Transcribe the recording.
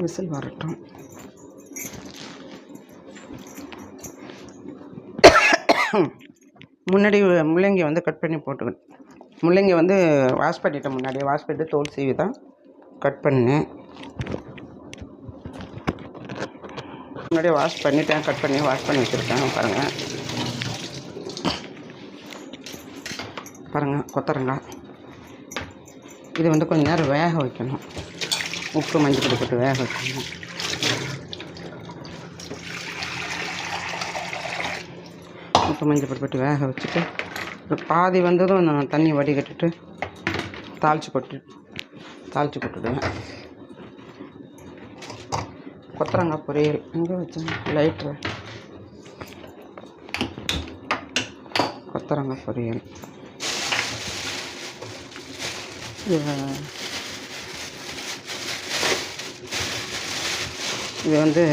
Whistle வரட்டும். முன்னாடி முள்ளங்கி வந்து கட் பண்ணி போட்டுக்கணும். முள்ளங்கி வந்து வாஷ் பண்ணிட்டேன். முன்னாடியே வாஷ் பண்ணிட்டு தோல் சீவி தான் கட் பண்ணேன். முன்னாடியே வாஷ் பண்ணிட்டேன், கட் பண்ணி வாஷ் பண்ணி வச்சுருக்கேன். பாருங்கள் கொத்தரங்காய். இது வந்து கொஞ்சம் நேரம் வேக வைக்கணும். உப்பு மஞ்சள் பொடி போட்டு வேக வைக்கணும். உப்பு மஞ்சள் பொடி போட்டு வேக வச்சுட்டு பாதி வந்ததும் நான் தண்ணி வடிகட்டிட்டு தாளித்து கொட்டுடுவேன். கொத்தரங்காய் பொரியல் எங்கே வச்சேன்? லைட்ரு. கொத்தரங்காய் பொரியல் இது வந்து